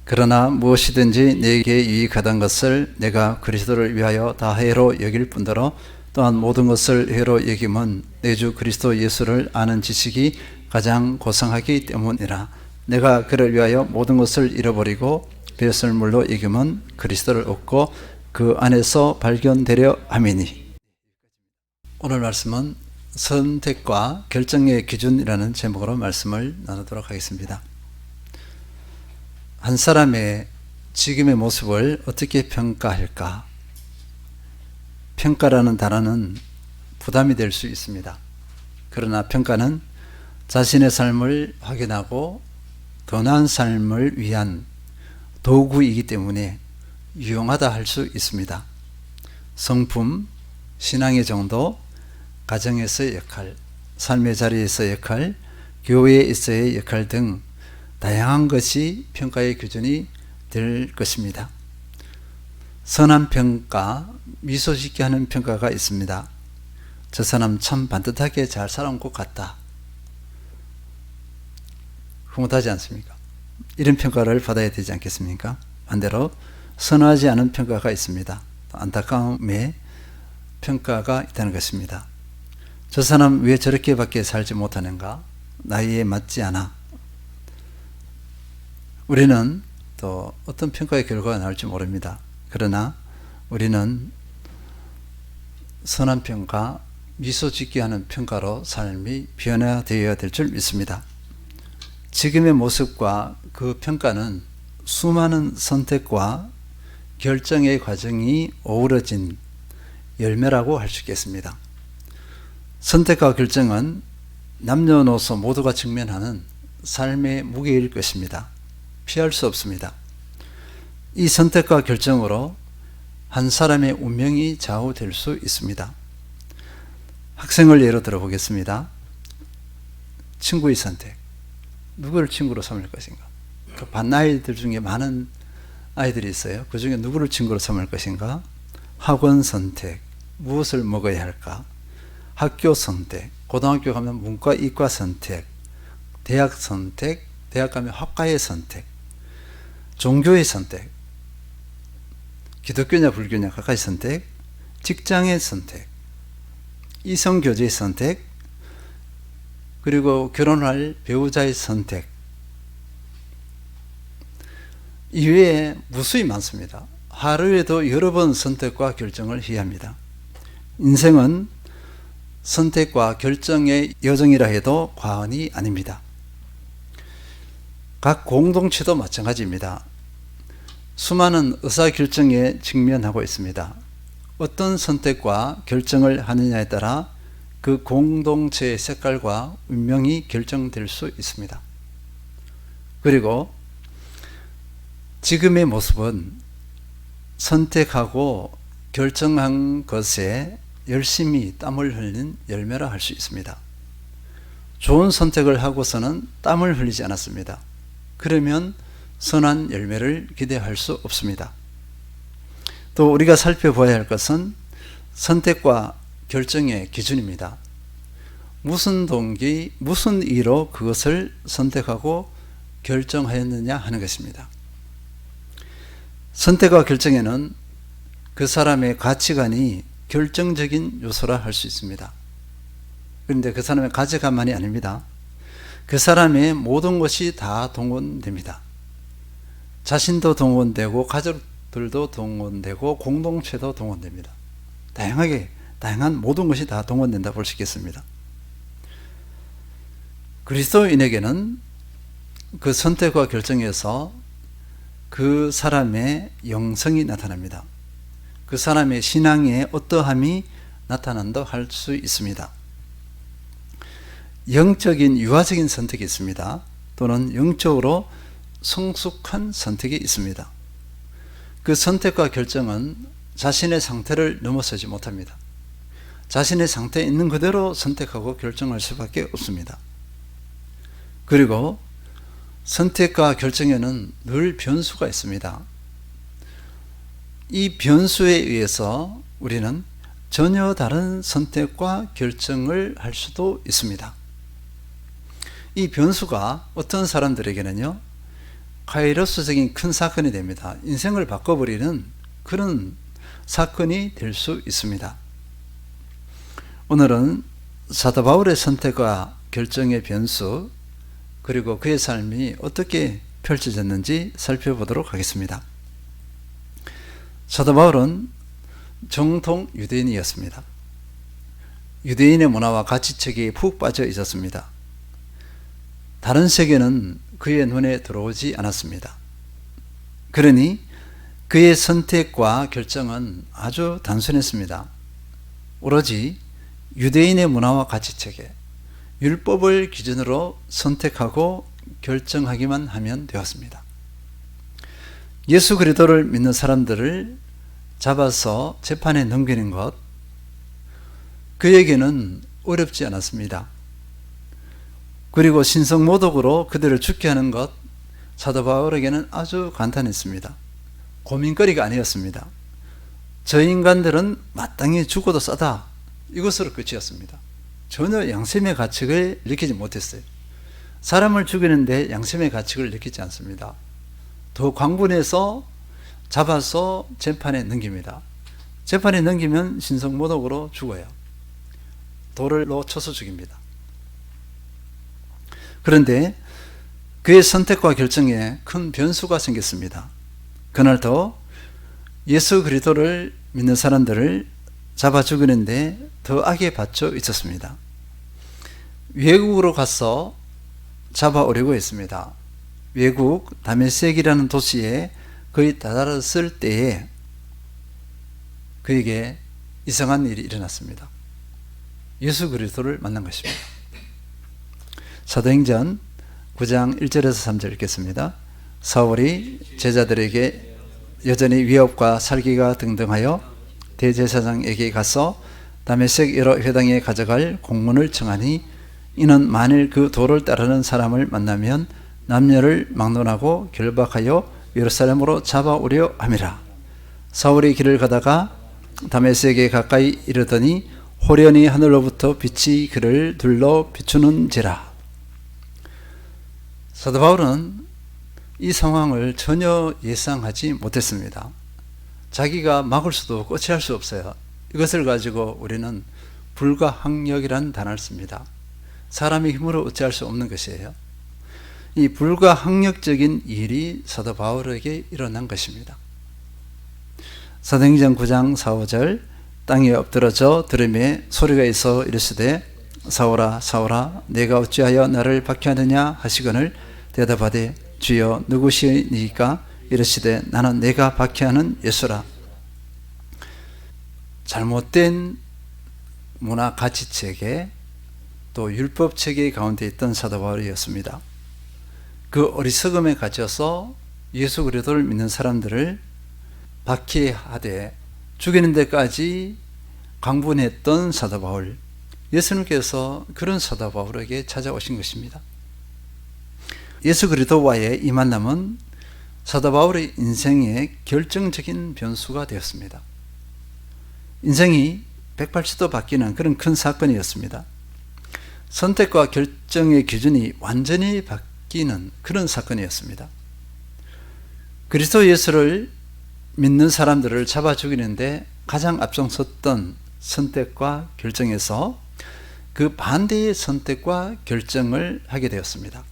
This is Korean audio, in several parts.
그러나 무엇이든지 내게 유익하던 것을 내가 그리스도를 위하여 다 해로 여길 뿐더러 또한 모든 것을 해로 여김은 내 주 그리스도 예수를 아는 지식이 가장 고상하기 때문이라. 내가 그를 위하여 모든 것을 잃어버리고 배설물로 여김은 그리스도를 얻고 그 안에서 발견되려 함이니. 오늘 말씀은 선택과 결정의 기준이라는 제목으로 말씀을 나누도록 하겠습니다. 한 사람의 지금의 모습을 어떻게 평가할까? 평가라는 단어는 부담이 될 수 있습니다. 그러나 평가는 자신의 삶을 확인하고 더 나은 삶을 위한 도구이기 때문에 유용하다 할 수 있습니다. 성품, 신앙의 정도, 가정에서의 역할, 삶의 자리에서의 역할, 교회에 있어의 역할 등 다양한 것이 평가의 기준이 될 것입니다. 선한 평가, 미소 짓게 하는 평가가 있습니다. 저 사람 참 반듯하게 잘 살아온 것 같다. 흐뭇하지 않습니까? 이런 평가를 받아야 되지 않겠습니까? 반대로 선하지 않은 평가가 있습니다. 안타까움의 평가가 있다는 것입니다. 저 사람 왜 저렇게밖에 살지 못하는가? 나이에 맞지 않아. 우리는 또 어떤 평가의 결과가 나올지 모릅니다. 그러나 우리는 선한 평가, 미소 짓게 하는 평가로 삶이 변화되어야 될 줄 믿습니다. 지금의 모습과 그 평가는 수많은 선택과 결정의 과정이 어우러진 열매라고 할 수 있겠습니다. 선택과 결정은 남녀노소 모두가 직면하는 삶의 무게일 것입니다. 피할 수 없습니다. 이 선택과 결정으로 한 사람의 운명이 좌우될 수 있습니다. 학생을 예로 들어 보겠습니다. 친구의 선택. 누구를 친구로 삼을 것인가? 그 반나이들 중에 많은 아이들이 있어요. 그 중에 누구를 친구로 삼을 것인가? 학원 선택. 무엇을 먹어야 할까? 학교 선택. 고등학교 가면 문과, 이과 선택. 대학 선택. 대학 가면 학과의 선택. 종교의 선택. 기독교냐 불교냐 각각의 선택. 직장의 선택. 이성교제의 선택. 그리고 결혼할 배우자의 선택. 이외에 무수히 많습니다. 하루에도 여러 번 선택과 결정을 해야 합니다. 인생은 선택과 결정의 여정이라 해도 과언이 아닙니다. 각 공동체도 마찬가지입니다. 수많은 의사결정에 직면하고 있습니다. 어떤 선택과 결정을 하느냐에 따라 그 공동체의 색깔과 운명이 결정될 수 있습니다. 그리고 지금의 모습은 선택하고 결정한 것에 열심히 땀을 흘린 열매라 할 수 있습니다. 좋은 선택을 하고서는 땀을 흘리지 않았습니다. 그러면 선한 열매를 기대할 수 없습니다. 또 우리가 살펴봐야 할 것은 선택과 결정의 기준입니다. 무슨 동기, 무슨 이유로 그것을 선택하고 결정하였느냐 하는 것입니다. 선택과 결정에는 그 사람의 가치관이 결정적인 요소라 할 수 있습니다. 그런데 그 사람의 가치관만이 아닙니다. 그 사람의 모든 것이 다 동원됩니다. 자신도 동원되고 가족들도 동원되고 공동체도 동원됩니다. 다양한 모든 것이 다 동원된다 볼 수 있겠습니다. 그리스도인에게는 그 선택과 결정에서 그 사람의 영성이 나타납니다. 그 사람의 신앙의 어떠함이 나타난다 할 수 있습니다. 영적인 유아적인 선택이 있습니다. 또는 영적으로 성숙한 선택이 있습니다. 그 선택과 결정은 자신의 상태를 넘어서지 못합니다. 자신의 상태에 있는 그대로 선택하고 결정할 수밖에 없습니다. 그리고 선택과 결정에는 늘 변수가 있습니다. 이 변수에 의해서 우리는 전혀 다른 선택과 결정을 할 수도 있습니다. 이 변수가 어떤 사람들에게는요, 카이로스적인 큰 사건이 됩니다. 인생을 바꿔버리는 그런 사건이 될 수 있습니다. 오늘은 사도 바울의 선택과 결정의 변수, 그리고 그의 삶이 어떻게 펼쳐졌는지 살펴보도록 하겠습니다. 사도 바울은 정통 유대인이었습니다. 유대인의 문화와 가치체계에 푹 빠져 있었습니다. 다른 세계는 그의 눈에 들어오지 않았습니다. 그러니 그의 선택과 결정은 아주 단순했습니다. 오로지 유대인의 문화와 가치체계, 율법을 기준으로 선택하고 결정하기만 하면 되었습니다. 예수 그리스도를 믿는 사람들을 잡아서 재판에 넘기는 것, 그에게는 어렵지 않았습니다. 그리고 신성모독으로 그들을 죽게 하는 것, 사도 바울에게는 아주 간단했습니다. 고민거리가 아니었습니다. 저 인간들은 마땅히 죽어도 싸다, 이것으로 끝이었습니다. 전혀 양심의 가책을 느끼지 못했어요. 사람을 죽이는데 양심의 가책을 느끼지 않습니다. 더 광분해서 잡아서 재판에 넘깁니다. 재판에 넘기면 신성모독으로 죽어요. 돌을 쳐서 죽입니다. 그런데 그의 선택과 결정에 큰 변수가 생겼습니다. 그날도 예수 그리스도를 믿는 사람들을 잡아 죽이는데 더 악에 받쳐 있었습니다. 외국으로 가서 잡아오려고 했습니다. 외국 다메섹이라는 도시에 거의 다다랐을 때에 그에게 이상한 일이 일어났습니다. 예수 그리스도를 만난 것입니다. 사도행전 9장 1절에서 3절 읽겠습니다. 사울이 제자들에게 여전히 위협과 살기가 등등하여 대제사장에게 가서 다메섹 여러 회당에 가져갈 공문을 청하니, 이는 만일 그 도를 따르는 사람을 만나면 남녀를 막론하고 결박하여 예루살렘으로 잡아오려 함이라. 사울이 길을 가다가 다메섹에 가까이 이르더니 호련히 하늘로부터 빛이 그를 둘러 비추는지라. 사도 바울은 이 상황을 전혀 예상하지 못했습니다. 자기가 막을 수도 없고 어찌할 수 없어요. 이것을 가지고 우리는 불가항력이라는 단어를 씁니다. 사람의 힘으로 어찌할 수 없는 것이에요. 이 불가항력적인 일이 사도 바울에게 일어난 것입니다. 사도행전 9장 4, 5절, 땅에 엎드러져 들음에 소리가 있어 이르시되 사울아 사울아 내가 어찌하여 나를 박해하느냐 하시거늘 대답하되 주여 누구시니까? 이르시되 나는 내가 박해하는 예수라. 잘못된 문화 가치체계 또 율법체계 가운데 있던 사도 바울이었습니다. 그 어리석음에 갇혀서 예수 그리스도를 믿는 사람들을 박해하되 죽이는 데까지 강분했던 사도 바울, 예수님께서 그런 사도 바울에게 찾아오신 것입니다. 예수 그리스도와의 이 만남은 사도 바울의 인생의 결정적인 변수가 되었습니다. 인생이 180도 바뀌는 그런 큰 사건이었습니다. 선택과 결정의 기준이 완전히 바뀌는 그런 사건이었습니다. 그리스도 예수를 믿는 사람들을 잡아 죽이는데 가장 앞장섰던 선택과 결정에서 그 반대의 선택과 결정을 하게 되었습니다.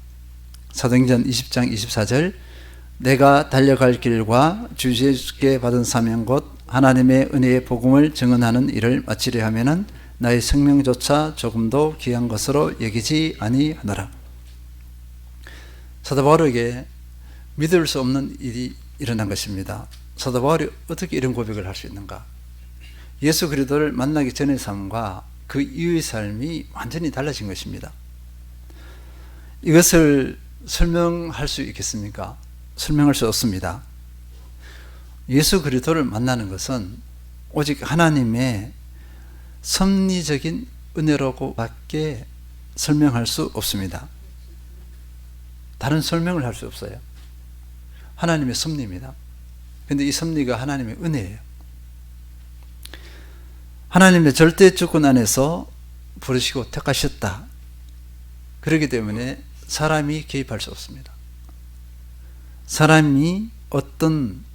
사도행전 20장 24절, 내가 달려갈 길과 주 예수께 받은 사명 곧 하나님의 은혜의 복음을 증언하는 일을 마치려 하면은 나의 생명조차 조금도 귀한 것으로 여기지 아니하노라. 사도 바울에게 믿을 수 없는 일이 일어난 것입니다. 사도 바울이 어떻게 이런 고백을 할 수 있는가? 예수 그리스도를 만나기 전의 삶과 그 이후의 삶이 완전히 달라진 것입니다. 이것을 설명할 수 있겠습니까? 설명할 수 없습니다. 예수 그리스도를 만나는 것은 오직 하나님의 섭리적인 은혜로밖에 설명할 수 없습니다. 다른 설명을 할 수 없어요. 하나님의 섭리입니다. 그런데 이 섭리가 하나님의 은혜예요. 하나님의 절대 주권 안에서 부르시고 택하셨다. 그렇기 때문에 사람이 개입할 수 없습니다. 사람이 어떤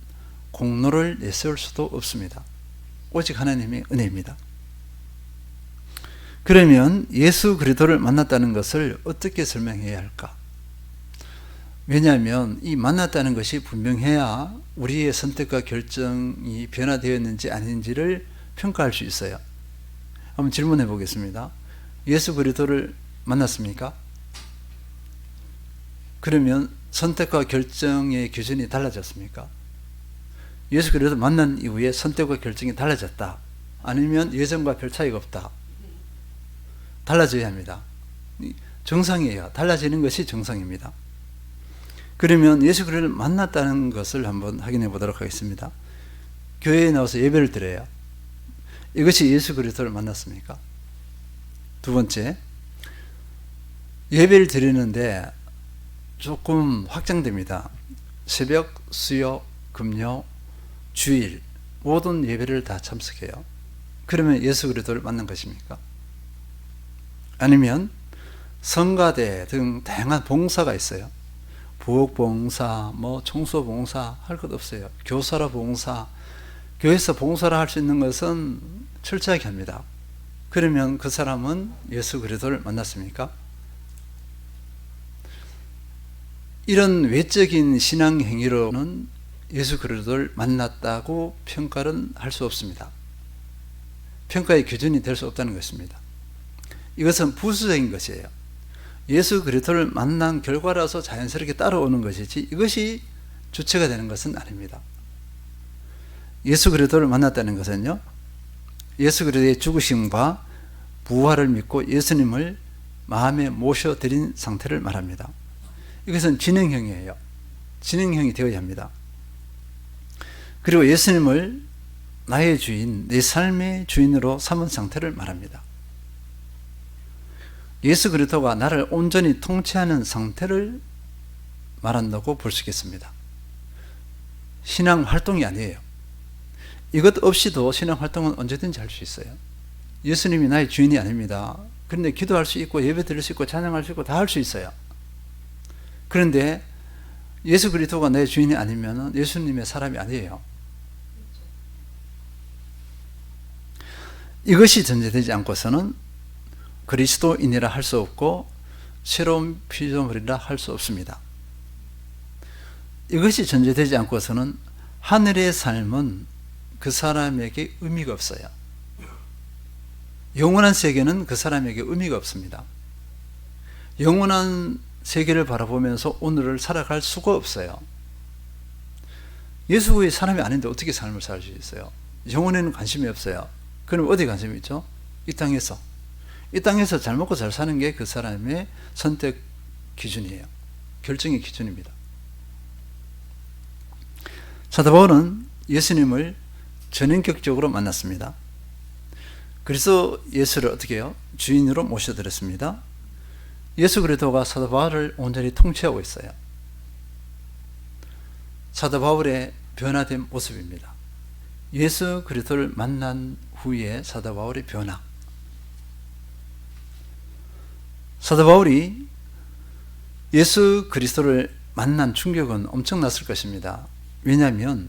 공로를 내세울 수도 없습니다. 오직 하나님의 은혜입니다. 그러면 예수 그리스도를 만났다는 것을 어떻게 설명해야 할까? 왜냐하면 이 만났다는 것이 분명해야 우리의 선택과 결정이 변화되었는지 아닌지를 평가할 수 있어요. 한번 질문해 보겠습니다. 예수 그리스도를 만났습니까? 그러면 선택과 결정의 기준이 달라졌습니까? 예수 그리스도 만난 이후에 선택과 결정이 달라졌다. 아니면 예전과 별 차이가 없다. 달라져야 합니다. 정상이에요. 달라지는 것이 정상입니다. 그러면 예수 그리스도를 만났다는 것을 한번 확인해 보도록 하겠습니다. 교회에 나와서 예배를 드려요. 이것이 예수 그리스도를 만났습니까? 두 번째, 예배를 드리는데 조금 확장됩니다. 새벽, 수요, 금요, 주일 모든 예배를 다 참석해요. 그러면 예수 그리스도를 만난 것입니까? 아니면 성가대 등 다양한 봉사가 있어요. 부엌봉사, 청소봉사 할 것 없어요. 교사라 봉사, 교회에서 봉사를 할 수 있는 것은 철저하게 합니다. 그러면 그 사람은 예수 그리스도를 만났습니까? 이런 외적인 신앙 행위로는 예수 그리스도를 만났다고 평가는 할 수 없습니다. 평가의 기준이 될 수 없다는 것입니다. 이것은 부수적인 것이에요. 예수 그리스도를 만난 결과라서 자연스럽게 따라오는 것이지 이것이 주체가 되는 것은 아닙니다. 예수 그리스도를 만났다는 것은요, 예수 그리스도의 죽으심과 부활을 믿고 예수님을 마음에 모셔드린 상태를 말합니다. 이것은 진행형이에요. 진행형이 되어야 합니다. 그리고 예수님을 나의 주인, 내 삶의 주인으로 삼은 상태를 말합니다. 예수 그리스도가 나를 온전히 통치하는 상태를 말한다고 볼 수 있겠습니다. 신앙 활동이 아니에요. 이것 없이도 신앙 활동은 언제든지 할 수 있어요. 예수님이 나의 주인이 아닙니다. 그런데 기도할 수 있고 예배 드릴 수 있고 찬양할 수 있고 다 할 수 있어요. 그런데 예수 그리스도가 내 주인이 아니면 예수님의 사람이 아니에요. 이것이 전제되지 않고서는 그리스도인이라 할 수 없고 새로운 피조물이라 할 수 없습니다. 이것이 전제되지 않고서는 하늘의 삶은 그 사람에게 의미가 없어요. 영원한 세계는 그 사람에게 의미가 없습니다. 영원한 세계를 바라보면서 오늘을 살아갈 수가 없어요. 예수 후에 사람이 아닌데 어떻게 삶을 살 수 있어요? 영혼에는 관심이 없어요. 그럼 어디 관심이 있죠? 이 땅에서. 이 땅에서 잘 먹고 잘 사는 게 그 사람의 선택 기준이에요. 결정의 기준입니다. 사도 바울은 예수님을 전인격적으로 만났습니다. 그래서 예수를 어떻게 해요? 주인으로 모셔드렸습니다. 예수 그리스도가 사도 바울을 온전히 통치하고 있어요. 사도 바울의 변화된 모습입니다. 예수 그리스도를 만난 후에 사도 바울의 변화. 사도 바울이 예수 그리스도를 만난 충격은 엄청났을 것입니다. 왜냐하면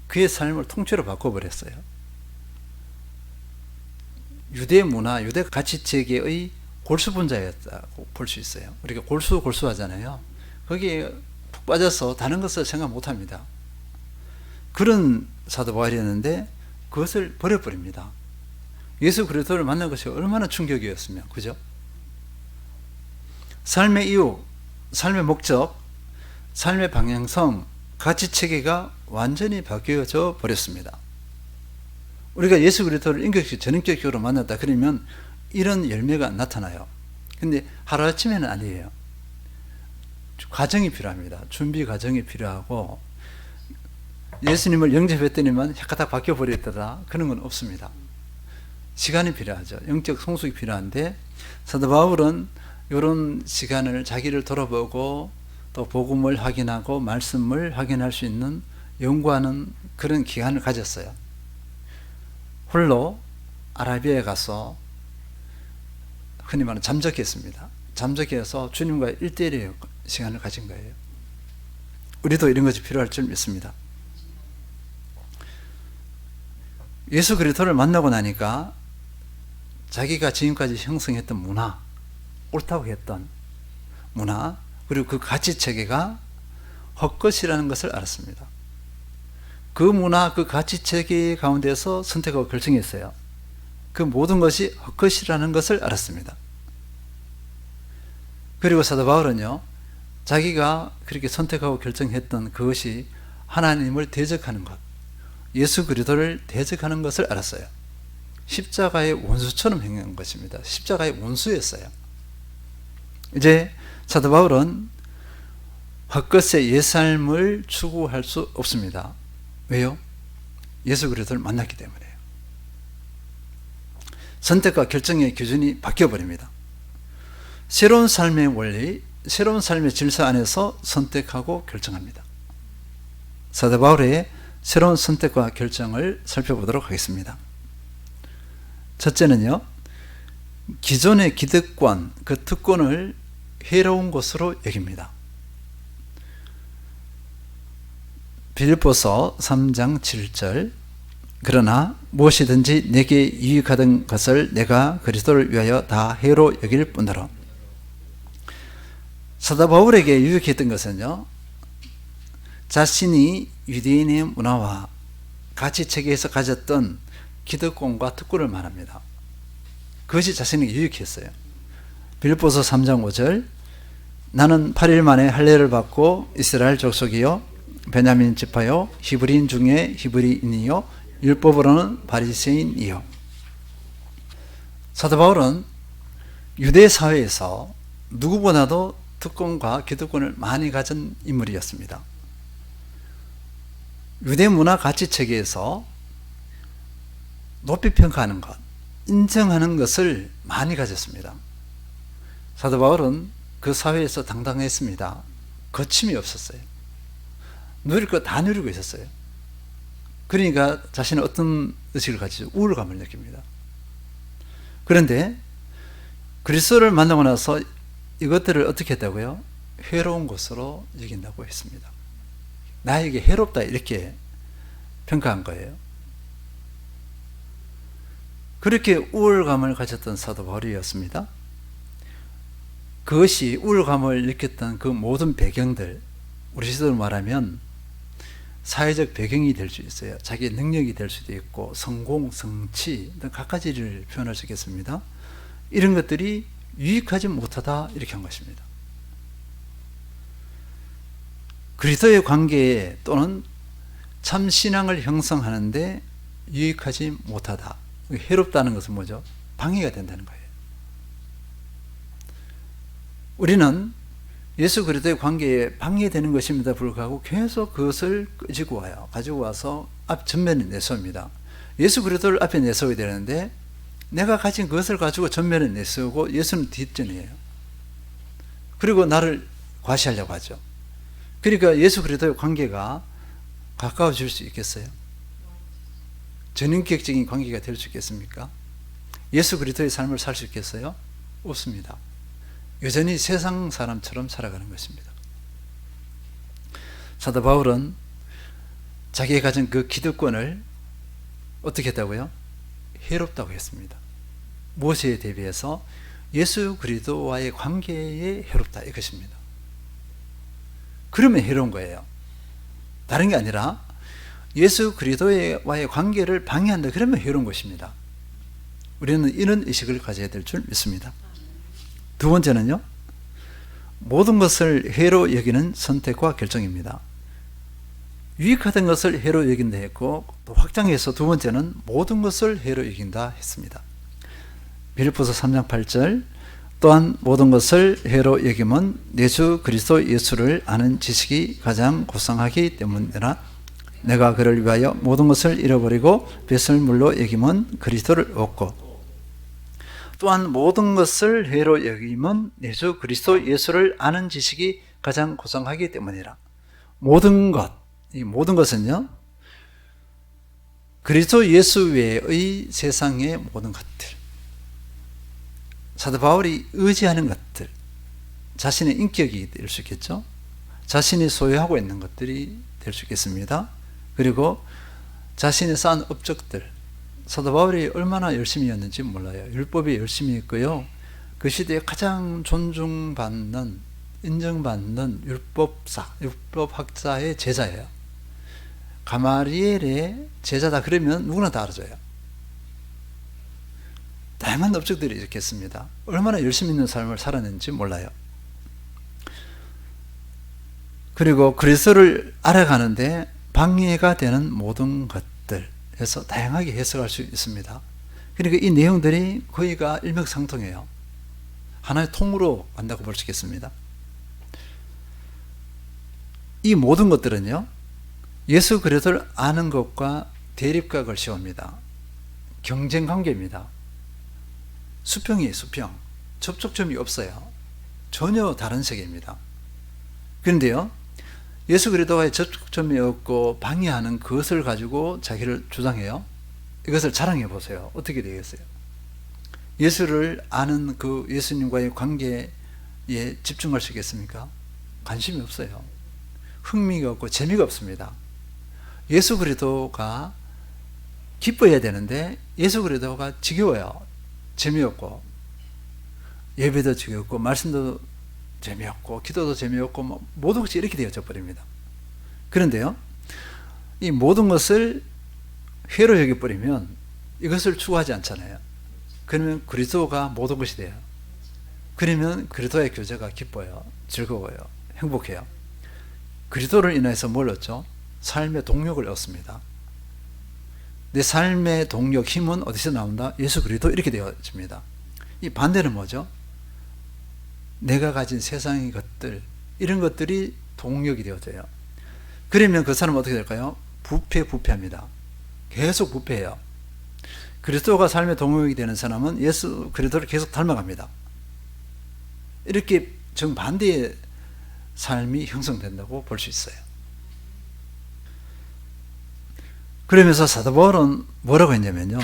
그의 삶을 통째로 바꿔버렸어요. 유대 문화, 유대 가치체계의 골수분자였다고 볼 수 있어요. 우리가 골수 하잖아요. 거기에 푹 빠져서 다른 것을 생각 못합니다. 그런 사도 바울이었는데 그것을 버려버립니다. 예수 그리스도를 만난 것이 얼마나 충격이었으면, 그죠? 삶의 이유, 삶의 목적, 삶의 방향성, 가치체계가 완전히 바뀌어져 버렸습니다. 우리가 예수 그리스도를 전인격적으로 만났다 그러면 이런 열매가 나타나요. 근데 하루아침에는 아니에요. 과정이 필요합니다. 준비 과정이 필요하고, 예수님을 영접했더니만 혀가닥 바뀌어버렸다 그런 건 없습니다. 시간이 필요하죠. 영적 성숙이 필요한데 사도 바울은 이런 시간을 자기를 돌아보고 또 복음을 확인하고 말씀을 확인할 수 있는 연구하는 그런 기간을 가졌어요. 홀로 아라비아에 가서 흔히 말하는 잠적했습니다. 잠적해서 주님과 1대1의 시간을 가진 거예요. 우리도 이런 것이 필요할 줄 믿습니다. 예수 그리스도를 만나고 나니까 자기가 지금까지 형성했던 문화, 옳다고 했던 문화, 그리고 그 가치 체계가 헛것이라는 것을 알았습니다. 그 문화, 그 가치 체계 가운데서 선택하고 결정했어요. 그 모든 것이 헛것이라는 것을 알았습니다. 그리고 사도 바울은요, 자기가 그렇게 선택하고 결정했던 그것이 하나님을 대적하는 것, 예수 그리스도를 대적하는 것을 알았어요. 십자가의 원수처럼 행한 것입니다. 십자가의 원수였어요. 이제 사도 바울은 헛것의 옛삶을 추구할 수 없습니다. 왜요? 예수 그리스도를 만났기 때문에요. 선택과 결정의 기준이 바뀌어버립니다. 새로운 삶의 원리, 새로운 삶의 질서 안에서 선택하고 결정합니다. 사도 바울의 새로운 선택과 결정을 살펴보도록 하겠습니다. 첫째는요, 기존의 기득권, 그 특권을 해로운 것으로 여깁니다. 빌립보서 3장 7절, 그러나 무엇이든지 내게 유익하던 것을 내가 그리스도를 위하여 다 해로 여길 뿐더러. 사도 바울에게 유익했던 것은요, 자신이 유대인의 문화와 가치 체계에서 가졌던 기득권과 특권을 말합니다. 그것이 자신에게 유익했어요. 빌립보서 3장 5절, 나는 8일 만에 할례를 받고 이스라엘 족속이요 베냐민 지파요 히브리인 중에 히브리인이요 율법으로는 바리새인이요. 사도 바울은 유대 사회에서 누구보다도 특권과 기득권을 많이 가진 인물이었습니다. 유대 문화 가치 체계에서 높이 평가하는 것, 인정하는 것을 많이 가졌습니다. 사도 바울은 그 사회에서 당당했습니다. 거침이 없었어요. 누릴 거 다 누리고 있었어요. 그러니까 자신은 어떤 의식을 가지죠? 우울감을 느낍니다. 그런데 그리스도를 만나고 나서 이것들을 어떻게 했다고요? 해로운 것으로 여긴다고 했습니다. 나에게 해롭다 이렇게 평가한 거예요. 그렇게 우울감을 가졌던 사도 바울이었습니다. 그것이 우울감을 느꼈던 그 모든 배경들, 우리 시대로 말하면 사회적 배경이 될 수 있어요. 자기의 능력이 될 수도 있고 성공, 성취 등 갖가지를 표현할 수 있겠습니다. 이런 것들이 유익하지 못하다 이렇게 한 것입니다. 그리스도의 관계에 또는 참 신앙을 형성하는데 유익하지 못하다. 해롭다는 것은 뭐죠? 방해가 된다는 거예요. 우리는 예수 그리스도의 관계에 방해되는 것입니다 불구하고 계속 그것을 가지고 와요. 가지고 와서 앞 전면에 내세웁니다. 예수 그리스도를 앞에 내세워야 되는데 내가 가진 그것을 가지고 전면에 내세우고 예수는 뒷전이에요. 그리고 나를 과시하려고 하죠. 그러니까 예수 그리스도의 관계가 가까워질 수 있겠어요? 전인격적인 관계가 될 수 있겠습니까? 예수 그리스도의 삶을 살 수 있겠어요? 없습니다. 여전히 세상 사람처럼 살아가는 것입니다. 사도 바울은 자기가 가진 그 기득권을 어떻게 했다고요? 해롭다고 했습니다. 무엇에 대비해서? 예수 그리스도와의 관계에 해롭다 이것입니다. 그러면 해로운 거예요. 다른 게 아니라 예수 그리스도와의 관계를 방해한다 그러면 해로운 것입니다. 우리는 이런 의식을 가져야 될 줄 믿습니다. 두 번째는요, 모든 것을 해로 여기는 선택과 결정입니다. 유익하던 것을 해로 여긴다 했고 또 확장해서 두 번째는 모든 것을 해로 여긴다 했습니다. 빌립보서 3장 8절, 또한 모든 것을 해로 여김은 내 주 그리스도 예수를 아는 지식이 가장 고상하기 때문이라. 내가 그를 위하여 모든 것을 잃어버리고 배설물로 여김은 그리스도를 얻고, 또한 모든 것을 해로 여김은 내 주 그리스도 예수를 아는 지식이 가장 고상하기 때문이라. 모든 것, 이 모든 것은요, 그리스도 예수 외의 세상의 모든 것들, 사도 바울이 의지하는 것들, 자신의 인격이 될 수 있겠죠. 자신이 소유하고 있는 것들이 될 수 있겠습니다. 그리고 자신이 쌓은 업적들, 사도 바울이 얼마나 열심히 했는지 몰라요. 율법이 열심히 했고요. 그 시대에 가장 존중받는, 인정받는 율법학자의 제자예요. 가마리엘의 제자다 그러면 누구나 다 알아줘요. 다양한 업적들이 있겠습니다. 얼마나 열심히 있는 삶을 살았는지 몰라요. 그리고 그리스도를 알아가는데 방해가 되는 모든 것들 해서 다양하게 해석할 수 있습니다. 그러니까 이 내용들이 거의가 일맥상통해요. 하나의 통으로 간다고 볼 수 있겠습니다. 이 모든 것들은요, 예수 그리스도를 아는 것과 대립각을 씌웁니다. 경쟁 관계입니다. 수평이에요, 수평. 접촉점이 없어요. 전혀 다른 세계입니다. 그런데요, 예수 그리스도와의 접촉점이 없고 방해하는 그것을 가지고 자기를 주장해요. 이것을 자랑해 보세요. 어떻게 되겠어요? 예수를 아는 그 예수님과의 관계에 집중할 수 있겠습니까? 관심이 없어요. 흥미가 없고 재미가 없습니다. 예수 그리스도가 기뻐해야 되는데 예수 그리스도가 지겨워요. 재미없고, 예배도 지겹고, 말씀도 재미없고, 기도도 재미없고, 모든 것이 이렇게 되어져 버립니다. 그런데요, 이 모든 것을 회로 여겨버리면 이것을 추구하지 않잖아요. 그러면 그리스도가 모든 것이 돼요. 그러면 그리스도의 교제가 기뻐요, 즐거워요, 행복해요. 그리스도를 인해서 뭘 얻죠? 삶의 동력을 얻습니다. 내 삶의 동력, 힘은 어디서 나온다? 예수 그리스도, 이렇게 되어집니다. 이 반대는 뭐죠? 내가 가진 세상의 것들, 이런 것들이 동력이 되어져요. 그러면 그 사람은 어떻게 될까요? 부패합니다. 계속 부패해요. 그리스도가 삶의 동력이 되는 사람은 예수 그리스도를 계속 닮아갑니다. 이렇게 정반대의 삶이 형성된다고 볼 수 있어요. 그러면서 사도 바울은 뭐라고 했냐면요,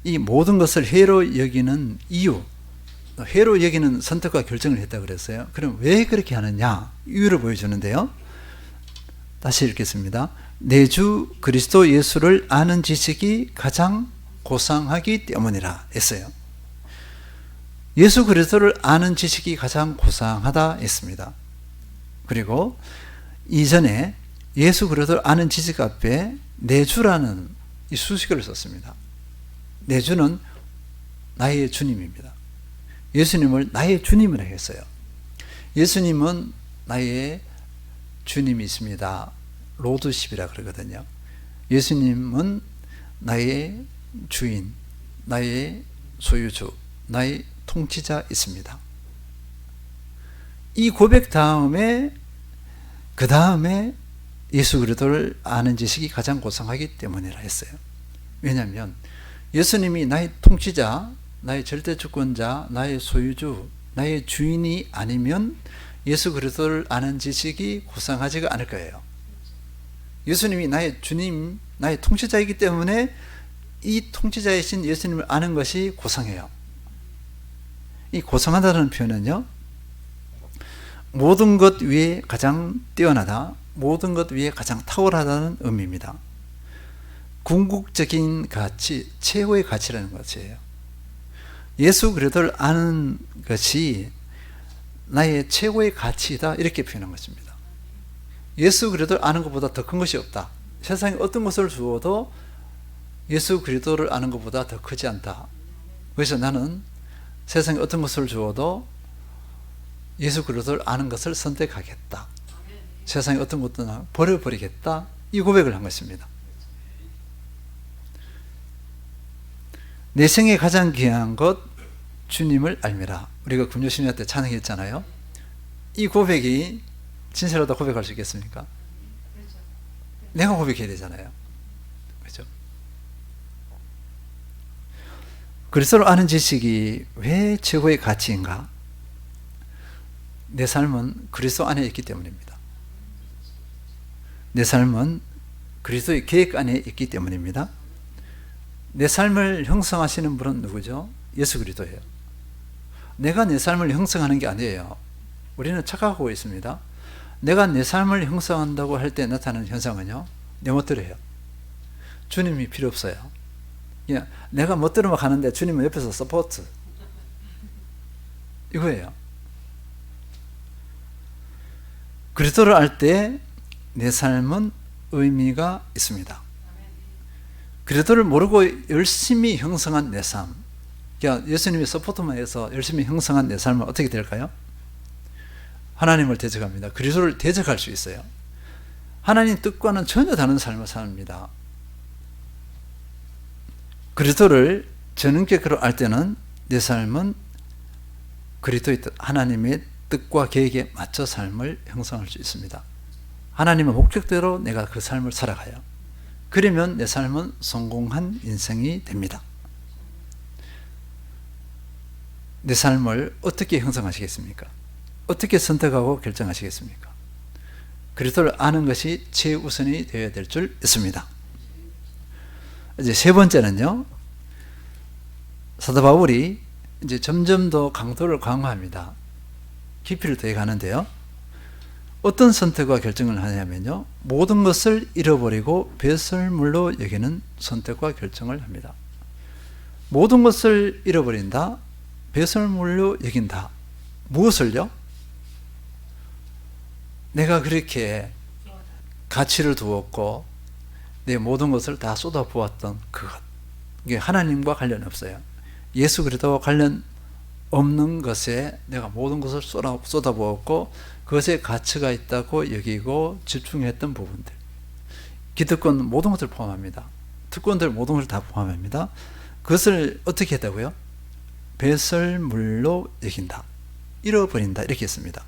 이 모든 것을 해로 여기는 이유, 해로 여기는 선택과 결정을 했다고 그랬어요. 그럼 왜 그렇게 하느냐, 이유를 보여주는데요. 다시 읽겠습니다. 내 주 그리스도 예수를 아는 지식이 가장 고상하기 때문이라 했어요. 예수 그리스도를 아는 지식이 가장 고상하다 했습니다. 그리고 이전에 예수 그리스도를 아는 지식 앞에 내 주라는 이 수식어를 썼습니다. 내 주는 나의 주님입니다. 예수님을 나의 주님이라 했어요. 예수님은 나의 주님이십니다. 로드십이라 그러거든요. 예수님은 나의 주인, 나의 소유주, 나의 통치자 있습니다. 이 고백 다음에, 그 다음에 예수 그리스도를 아는 지식이 가장 고상하기 때문이라 했어요. 왜냐하면 예수님이 나의 통치자, 나의 절대주권자, 나의 소유주, 나의 주인이 아니면 예수 그리스도를 아는 지식이 고상하지가 않을 거예요. 예수님이 나의 주님, 나의 통치자이기 때문에 이 통치자이신 예수님을 아는 것이 고상해요. 이 고상하다는 표현은요, 모든 것 위에 가장 뛰어나다, 모든 것 위에 가장 탁월하다는 의미입니다. 궁극적인 가치, 최고의 가치라는 것이에요. 예수 그리스도를 아는 것이 나의 최고의 가치이다, 이렇게 표현한 것입니다. 예수 그리스도를 아는 것보다 더 큰 것이 없다. 세상에 어떤 것을 주어도 예수 그리스도를 아는 것보다 더 크지 않다. 그래서 나는 세상에 어떤 것을 주어도 예수 그리스도를 아는 것을 선택하겠다. 세상에 어떤 것도 버려버리겠다. 이 고백을 한 것입니다. 내 생에 가장 귀한 것 주님을 알미라. 우리가 금요신야 때 찬양했잖아요. 이 고백이 진실하다 고백할 수 있겠습니까? 내가 고백해야 되잖아요. 그렇죠? 그리스도를 아는 지식이 왜 최고의 가치인가? 내 삶은 그리스도 안에 있기 때문입니다. 내 삶은 그리스도의 계획 안에 있기 때문입니다. 내 삶을 형성하시는 분은 누구죠? 예수 그리스도예요. 내가 내 삶을 형성하는 게 아니에요. 우리는 착각하고 있습니다. 내가 내 삶을 형성한다고 할 때 나타나는 현상은요, 내 멋대로 해요. 주님이 필요 없어요. 내가 멋대로만 가는데 주님은 옆에서 서포트. 이거예요. 그리스도를 알 때 내 삶은 의미가 있습니다. 그리스도를 모르고 열심히 형성한 내 삶, 그러니까 예수님이 서포트만 해서 열심히 형성한 내 삶은 어떻게 될까요? 하나님을 대적합니다. 그리스도를 대적할 수 있어요. 하나님 뜻과는 전혀 다른 삶을 삽니다. 그리스도를 전인격으로 알 때는 내 삶은 그리스도의 뜻, 하나님의 뜻과 계획에 맞춰 삶을 형성할 수 있습니다. 하나님의 목적대로 내가 그 삶을 살아가요. 그러면 내 삶은 성공한 인생이 됩니다. 내 삶을 어떻게 형성하시겠습니까? 어떻게 선택하고 결정하시겠습니까? 그리스도를 아는 것이 최우선이 되어야 될 줄 믿습니다. 이제 세 번째는요, 사도 바울이 이제 점점 더 강도를 강화합니다. 깊이를 더해 가는데요. 어떤 선택과 결정을 하냐면요, 모든 것을 잃어버리고 배설물로 여기는 선택과 결정을 합니다. 모든 것을 잃어버린다, 배설물로 여긴다. 무엇을요? 내가 그렇게 가치를 두었고 내 모든 것을 다 쏟아부었던 그것, 이게 하나님과 관련 없어요. 예수 그리스도와 관련 없는 것에 내가 모든 것을 쏟아부었고 그것에 가치가 있다고 여기고 집중했던 부분들, 기득권 모든 것을 포함합니다. 특권들 모든 것을 다 포함합니다. 그것을 어떻게 했다고요? 배설물로 여긴다, 잃어버린다, 이렇게 했습니다.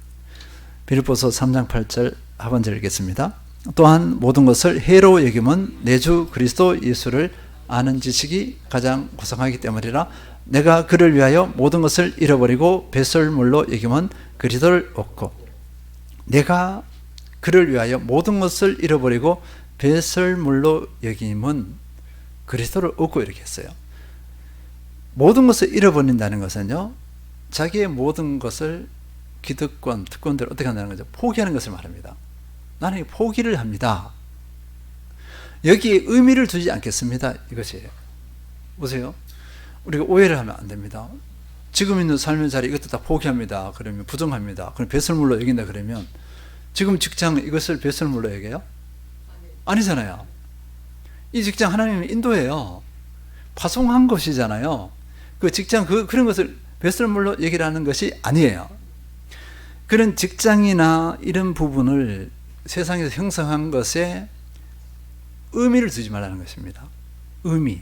빌립보서 3장 8절 하반절 읽겠습니다. 또한 모든 것을 해로 여김은 내 주 그리스도 예수를 아는 지식이 가장 고상하기 때문이라. 내가 그를 위하여 모든 것을 잃어버리고 배설물로 여김은 그리스도를 얻고, 내가 그를 위하여 모든 것을 잃어버리고 배설물로 여김은 그리스도를 얻고, 이렇게 했어요. 모든 것을 잃어버린다는 것은요, 자기의 모든 것을, 기득권, 특권들을 어떻게 한다는 거죠? 포기하는 것을 말합니다. 나는 포기를 합니다. 여기에 의미를 두지 않겠습니다, 이것이에요. 보세요. 우리가 오해를 하면 안 됩니다. 지금 있는 삶의 자리 이것도 다 포기합니다. 그러면 부정합니다. 그럼 배설물로 여긴다 그러면 지금 직장 이것을 배설물로 여겨요? 아니잖아요. 이 직장 하나님이 인도해요. 파송한 것이잖아요. 그 직장 그런 것을 배설물로 여기라는 것이 아니에요. 그런 직장이나 이런 부분을 세상에서 형성한 것에 의미를 두지 말라는 것입니다. 의미.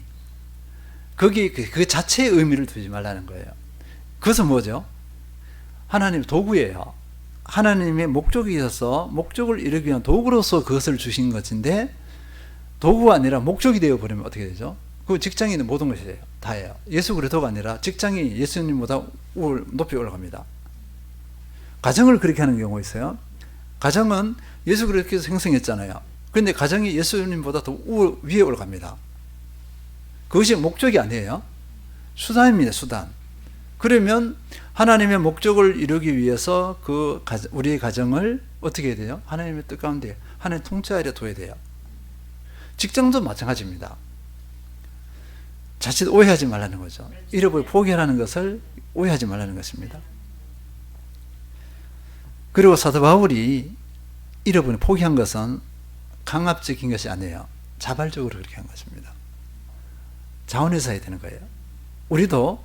거기 그 자체의 의미를 두지 말라는 거예요. 그것은 뭐죠? 하나님 도구예요. 하나님의 목적이 있어서 목적을 이루기 위한 도구로서 그것을 주신 것인데, 도구가 아니라 목적이 되어버리면 어떻게 되죠? 그 직장에 있는 모든 것이에요. 다예요. 예수 그리스도가 아니라 직장이 예수님보다 높이 올라갑니다. 가정을 그렇게 하는 경우가 있어요. 가정은 예수 그리스도께서 생성했잖아요. 그런데 가정이 예수님보다 더 위에 올라갑니다. 그것이 목적이 아니에요. 수단입니다. 수단. 그러면 하나님의 목적을 이루기 위해서 우리의 가정을 어떻게 해야 돼요? 하나님의 뜻 가운데 하나님 통치 아래 둬야 돼요. 직장도 마찬가지입니다. 자칫 오해하지 말라는 거죠. 잃어버려 포기하라는 것을 오해하지 말라는 것입니다. 그리고 사도 바울이 잃어버린 포기한 것은 강압적인 것이 아니에요. 자발적으로 그렇게 한 것입니다. 자원해서 해야 되는 거예요. 우리도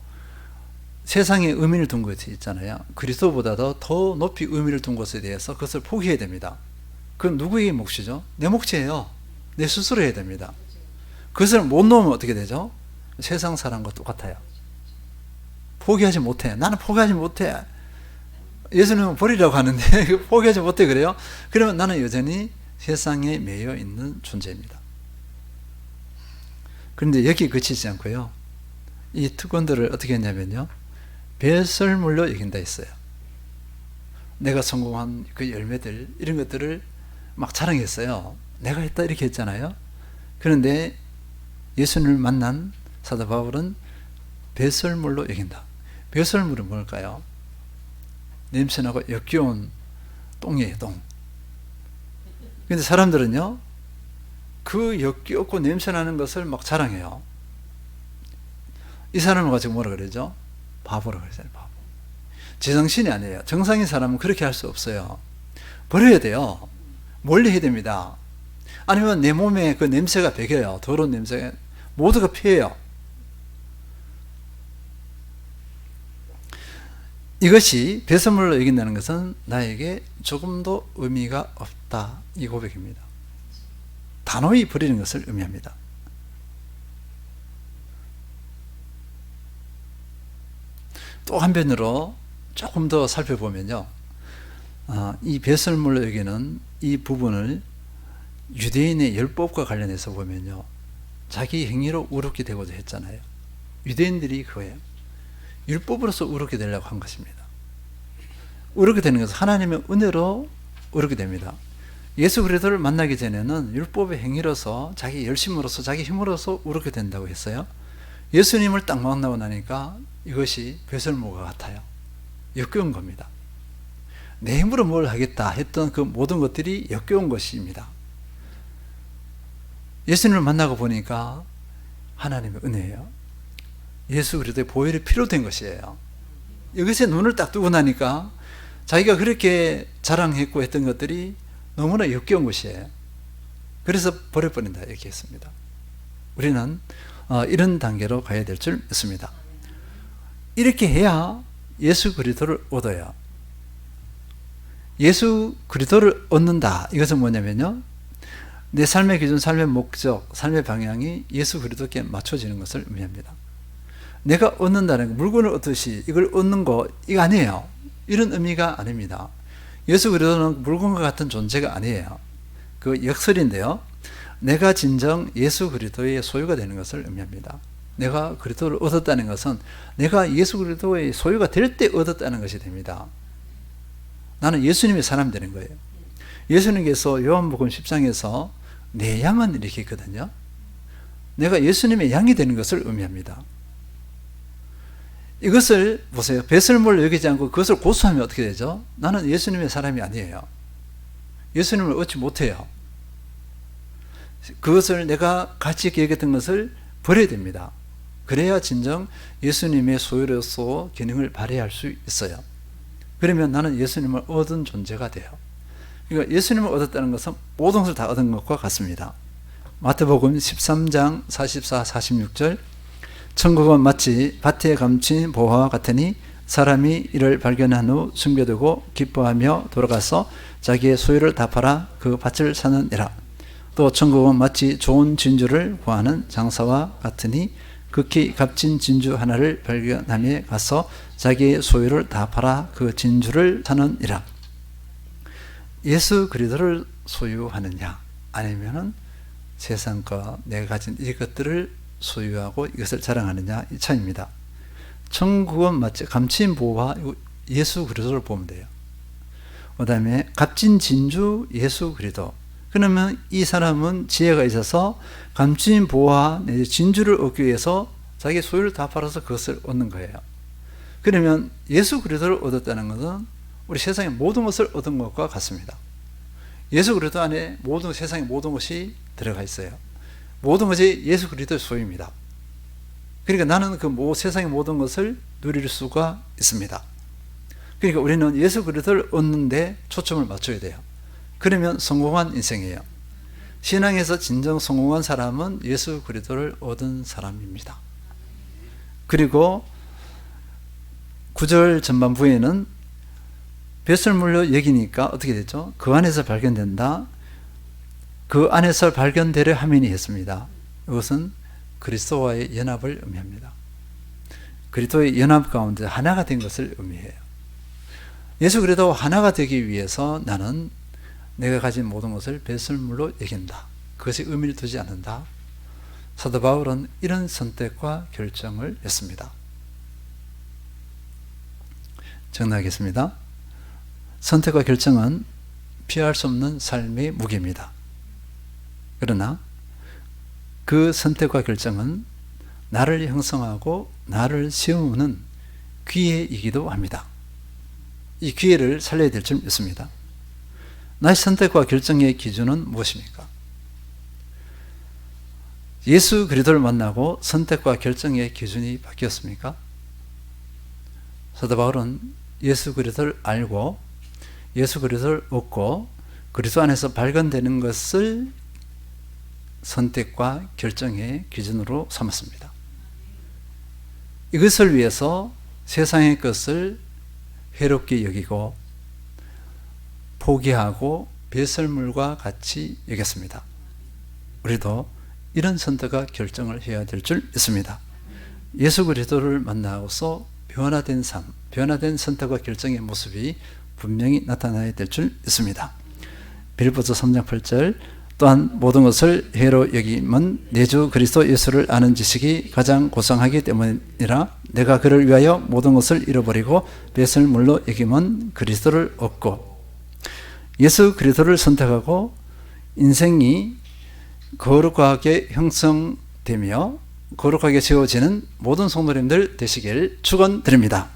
세상에 의미를 둔 것이 있잖아요. 그리스도보다도 더 높이 의미를 둔 것에 대해서 그것을 포기해야 됩니다. 그건 누구의 몫이죠? 내 몫이에요. 내 스스로 해야 됩니다. 그것을 못 놓으면 어떻게 되죠? 세상 사람과 똑같아요. 포기하지 못해. 나는 포기하지 못해. 예수님은 버리라고 하는데 포기하지 못해 그래요? 그러면 나는 여전히 세상에 매여 있는 존재입니다. 그런데 여기 그치지 않고요, 이 특권들을 어떻게 했냐면요, 배설물로 여긴다 했어요. 내가 성공한 그 열매들, 이런 것들을 막 자랑했어요. 내가 했다 이렇게 했잖아요. 그런데 예수님을 만난 사도 바울은 배설물로 여긴다. 배설물은 뭘까요? 냄새나고 역겨운 똥이에요. 똥. 근데 사람들은요, 그 역겹고 냄새나는 것을 막 자랑해요. 이 사람을 가지고 뭐라 그러죠? 바보라 그러잖아요. 바보. 제정신이 아니에요. 정상인 사람은 그렇게 할 수 없어요. 버려야 돼요. 멀리 해야 됩니다. 아니면 내 몸에 그 냄새가 배겨요. 더러운 냄새가 모두가 피해요. 이것이 배설물로 여긴다는 것은 나에게 조금도 의미가 없다, 이 고백입니다. 단호히 버리는 것을 의미합니다. 또 한편으로 조금 더 살펴보면요, 이 배설물로 여기는 이 부분을 유대인의 율법과 관련해서 보면요, 자기 행위로 의롭게 되고자 했잖아요. 유대인들이 그거예요. 율법으로서 의롭게 되려고 한 것입니다. 의롭게 되는 것은 하나님의 은혜로 의롭게 됩니다. 예수 그리스도를 만나기 전에는 율법의 행위로서, 자기 열심으로서, 자기 힘으로서 의롭게 된다고 했어요. 예수님을 딱 만나고 나니까 이것이 배설물과 같아요. 역겨운 겁니다. 내 힘으로 뭘 하겠다 했던 그 모든 것들이 역겨운 것입니다. 예수님을 만나고 보니까 하나님의 은혜예요. 예수 그리스도의 보혈이 필요된 것이에요. 이것에 눈을 딱 뜨고 나니까 자기가 그렇게 자랑했고 했던 것들이 너무나 역겨운 것이에요. 그래서 버려버린다 이렇게 했습니다. 우리는 이런 단계로 가야 될 줄 믿습니다. 이렇게 해야 예수 그리스도를 얻어요. 예수 그리스도를 얻는다. 이것은 뭐냐면요, 내 삶의 기준, 삶의 목적, 삶의 방향이 예수 그리스도께 맞춰지는 것을 의미합니다. 내가 얻는다는 거, 물건을 얻듯이 이걸 얻는 거, 이거 아니에요. 이런 의미가 아닙니다. 예수 그리스도는 물건과 같은 존재가 아니에요. 그 역설인데요, 내가 진정 예수 그리스도의 소유가 되는 것을 의미합니다. 내가 그리스도를 얻었다는 것은 내가 예수 그리스도의 소유가 될 때 얻었다는 것이 됩니다. 나는 예수님의 사람이 되는 거예요. 예수님께서 요한복음 10장에서 내 양은 이렇게 있거든요. 내가 예수님의 양이 되는 것을 의미합니다. 이것을 보세요. 배설물로 여기지 않고 그것을 고수하면 어떻게 되죠? 나는 예수님의 사람이 아니에요. 예수님을 얻지 못해요. 그것을 내가 가치 있게 여겼던 것을 버려야 됩니다. 그래야 진정 예수님의 소유로서 기능을 발휘할 수 있어요. 그러면 나는 예수님을 얻은 존재가 돼요. 그러니까 예수님을 얻었다는 것은 모든 것을 다 얻은 것과 같습니다. 마태복음 13장 44, 46절, 천국은 마치 밭에 감춘 보화와 같으니 사람이 이를 발견한 후 숨겨두고 기뻐하며 돌아가서 자기의 소유를 다 팔아 그 밭을 사느니라. 또 천국은 마치 좋은 진주를 구하는 장사와 같으니 극히 값진 진주 하나를 발견하며 가서 자기의 소유를 다 팔아 그 진주를 사느니라. 예수 그리스도를 소유하느냐, 아니면은 세상과 내가 가진 이것들을 소유하고 이것을 자랑하느냐, 이 차이입니다. 천국은 마치 감추인 보화, 예수 그리스도를 보면 돼요. 그 다음에 값진 진주, 예수 그리스도. 그러면 이 사람은 지혜가 있어서 감추인 보화, 진주를 얻기 위해서 자기 소유를 다 팔아서 그것을 얻는 거예요. 그러면 예수 그리스도를 얻었다는 것은 우리 세상의 모든 것을 얻은 것과 같습니다. 예수 그리스도 안에 세상의 모든 것이 들어가 있어요. 모든 것이 예수 그리스도의 소유입니다. 그러니까 나는 그 세상의 모든 것을 누릴 수가 있습니다. 그러니까 우리는 예수 그리스도를 얻는데 초점을 맞춰야 돼요. 그러면 성공한 인생이에요. 신앙에서 진정 성공한 사람은 예수 그리스도를 얻은 사람입니다. 그리고 9절 전반부에는 배설물로 여기니까 어떻게 됐죠? 그 안에서 발견된다. 그 안에서 발견되려 함이니 했습니다. 이것은 그리스도와의 연합을 의미합니다. 그리스도의 연합 가운데 하나가 된 것을 의미해요. 예수 그리스도와 하나가 되기 위해서 나는 내가 가진 모든 것을 배설물로 여긴다. 그것이 의미를 두지 않는다. 사도 바울은 이런 선택과 결정을 했습니다. 정리하겠습니다. 선택과 결정은 피할 수 없는 삶의 무게입니다. 그러나 그 선택과 결정은 나를 형성하고 나를 세우는 기회이기도 합니다. 이 기회를 살려야 될 줄 믿습니다. 나의 선택과 결정의 기준은 무엇입니까? 예수 그리스도를 만나고 선택과 결정의 기준이 바뀌었습니까? 사도 바울은 예수 그리스도를 알고 예수 그리스도를 얻고 그리스도 안에서 발견되는 것을 선택과 결정의 기준으로 삼았습니다. 이것을 위해서 세상의 것을 해롭게 여기고 포기하고 배설물과 같이 여겼습니다. 우리도 이런 선택과 결정을 해야 될 줄 믿습니다. 예수 그리스도를 만나고서 변화된 삶, 변화된 선택과 결정의 모습이 분명히 나타나야 될 줄 믿습니다. 빌립보서 3장 8절 또한 모든 것을 해로 여김은 내 주 그리스도 예수를 아는 지식이 가장 고상하기 때문이라 내가 그를 위하여 모든 것을 잃어버리고 배설물로 여김은 그리스도를 얻고 예수 그리스도를 선택하고 인생이 거룩하게 형성되며 거룩하게 지어지는 모든 성도님들 되시길 축원드립니다.